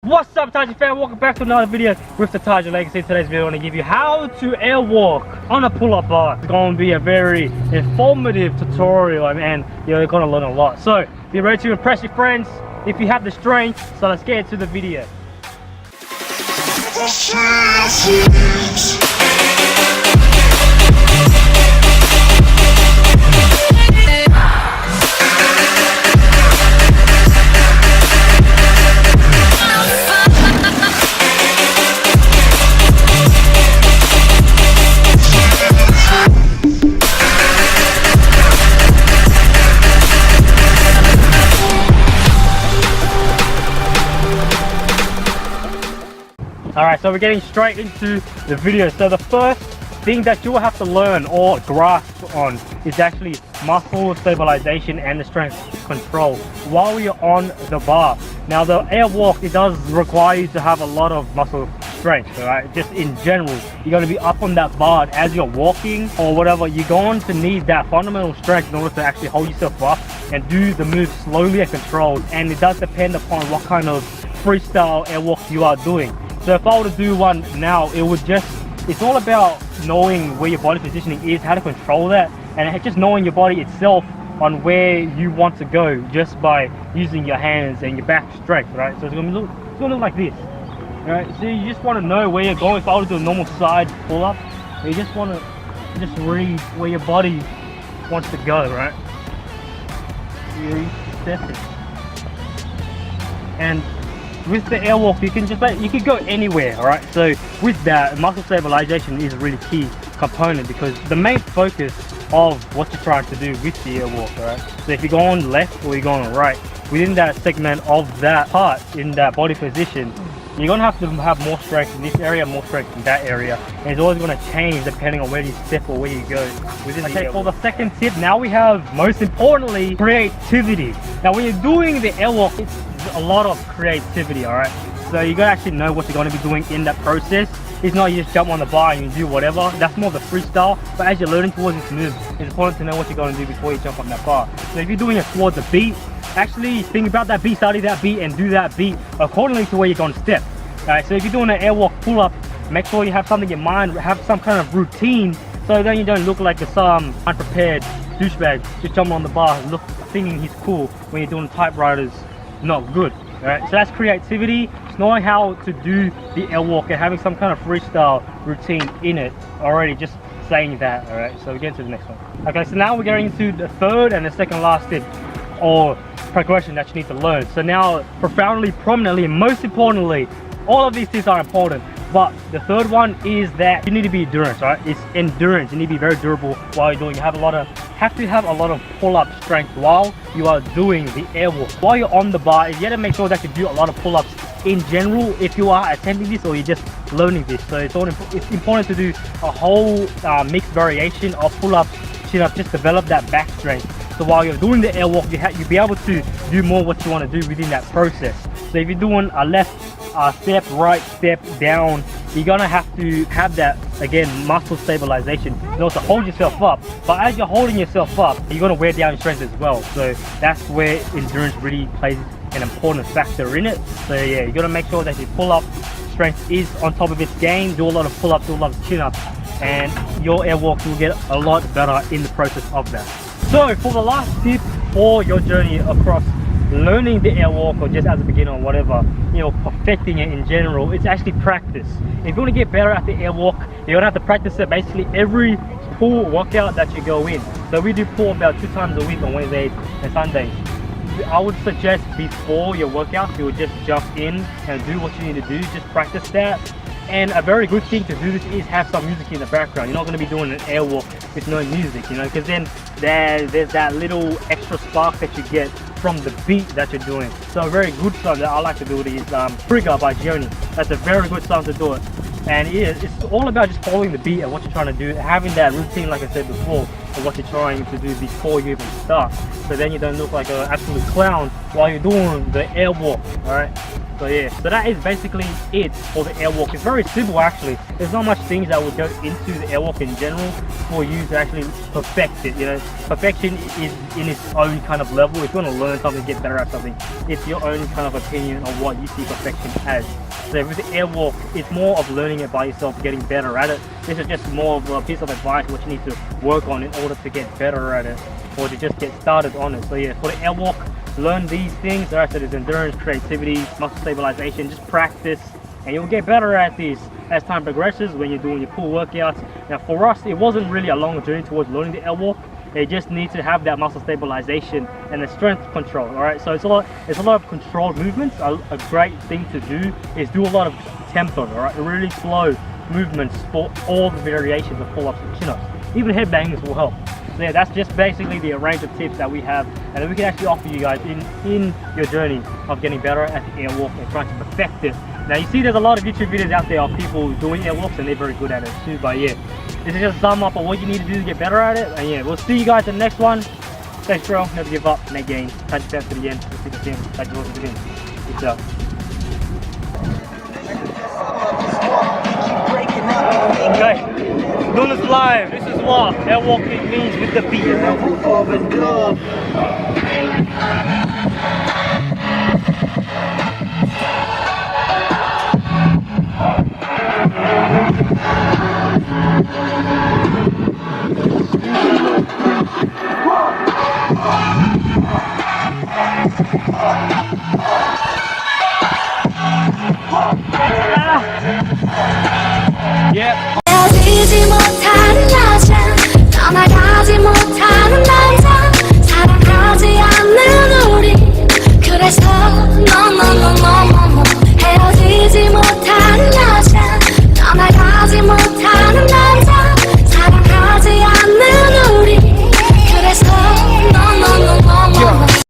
What's up, Taji fan? Welcome back to another video with the Taji Legacy. Today's video, I'm going to give you how to airwalk on a pull-up bar. It's going to be a very informative tutorial and you're going to learn a lot. So, be ready to impress your friends if you have the strength. So let's get into the video. Alright, so we're getting straight into the video. So the first thing that you will have to learn or grasp on is actually muscle stabilization and the strength control while you're on the bar. Now the airwalk, it does require you to have a lot of muscle strength, alright? Just in general, you're going to be up on that bar as you're walking or whatever. You're going to need that fundamental strength in order to actually hold yourself up and do the move slowly and controlled. And it does depend upon what kind of freestyle airwalk you are doing. So if I were to do one now, it's all about knowing where your body positioning is, how to control that, and just knowing your body itself on where you want to go just by using your hands and your back strength, right? So it's gonna look like this, right? So you just want to know where you're going. If I were to do a normal side pull-up, you just want to read where your body wants to go, right? You step it. And with the airwalk, you can go anywhere, all right? So with that, muscle stabilization is a really key component because the main focus of what you're trying to do with the airwalk, all right? So if you're going left or you're going right, within that segment of that part, in that body position, you're going to have more strength in this area, more strength in that area, and it's always going to change depending on where you step or where you go within the airwalk. For the second tip, now we have, most importantly, creativity. Now when you're doing the airwalk, it's a lot of creativity, all right? So you gotta actually know what you're going to be doing in that process. It's not you just jump on the bar and you do whatever. That's more of the freestyle. But as you're learning towards this move, it's important to know what you're going to do before you jump on that bar. So if you're doing it towards the beat, actually think about that beat, study that beat, and do that beat accordingly to where you're going to step. All right, so if you're doing an airwalk pull-up, make sure you have something in mind, have some kind of routine, so then you don't look like some unprepared douchebag just jumping on the bar, thinking he's cool when you're doing typewriters. Not good. All right, so that's creativity. Just knowing how to do the airwalk and having some kind of freestyle routine in it already, just saying that. All right, so we get to the next one. Okay, so now we're getting into the third and the second last tip or progression that you need to learn. So now, profoundly, prominently, and most importantly, all of these things are important, but the third one is that you need to be endurance, right? It's endurance. You need to be very durable while you're doing. You have to have a lot of pull-up strength while you are doing the airwalk. While you're on the bar, you have to make sure that you do a lot of pull-ups in general if you are attempting this or you're just learning this. So it's important to do a whole mixed variation of pull-ups, chin-ups, just develop that back strength. So while you're doing the airwalk, you'll be able to do more what you want to do within that process. So if you're doing a left step, right step, down, you're gonna have to have that, again, muscle stabilization in order to hold yourself up. But as you're holding yourself up, you're gonna wear down your strength as well. So that's where endurance really plays an important factor in it. So yeah, you gotta make sure that your pull-up strength is on top of its game. Do a lot of pull-ups, do a lot of chin-ups, and your airwalk will get a lot better in the process of that. So for the last tip for your journey across learning the airwalk, or just as a beginner or whatever, you know, perfecting it in general, it's actually practice. If you want to get better at the airwalk, you're gonna have to practice it basically every pull workout that you go in. So we do pull about 2 times a week on Wednesdays and Sundays. I would suggest before your workout, you would just jump in and do what you need to do, just practice that. And a very good thing to do this is have some music in the background. You're not going to be doing an airwalk with no music, you know, because then there's that little extra spark that you get from the beat that you're doing. So a very good song that I like to do is Trigger by Journey. That's a very good song to do it. And it's all about just following the beat and what you're trying to do, having that routine, like I said before, of what you're trying to do before you even start. So then you don't look like an absolute clown while you're doing the airwalk, all right? So yeah, so that is basically it for the airwalk. It's very simple actually. There's not much things that would go into the airwalk in general for you to actually perfect it. You know, perfection is in its own kind of level. If you want to learn something, get better at something, it's your own kind of opinion on what you see perfection as. So with the airwalk, it's more of learning it by yourself, getting better at it. This is just more of a piece of advice what you need to work on in order to get better at it, or to just get started on it. So yeah, for the airwalk, learn these things. All right, so there's endurance, creativity, muscle stabilization. Just practice, and you'll get better at these as time progresses when you're doing your pull workouts. Now for us, it wasn't really a long journey towards learning the airwalk. They just need to have that muscle stabilization and the strength control. All right, so it's a lot of controlled movements. A great thing to do is do a lot of tempo. All right, really slow movements for all the variations of pull-ups and chin-ups. Even headbangers will help. So yeah, that's just basically the range of tips that we have, and that we can actually offer you guys in your journey of getting better at the airwalk and trying to perfect it. Now you see there's a lot of YouTube videos out there of people doing airwalks and they're very good at it too, but yeah, this is just a sum up of what you need to do to get better at it. And yeah, we'll see you guys in the next one. Thanks bro, never give up, make gains, touch yourself to the end, we'll see the team, touch yourself to the end. Peace out. Okay, doing this live. This is what airwalking means with the beat. Yeah.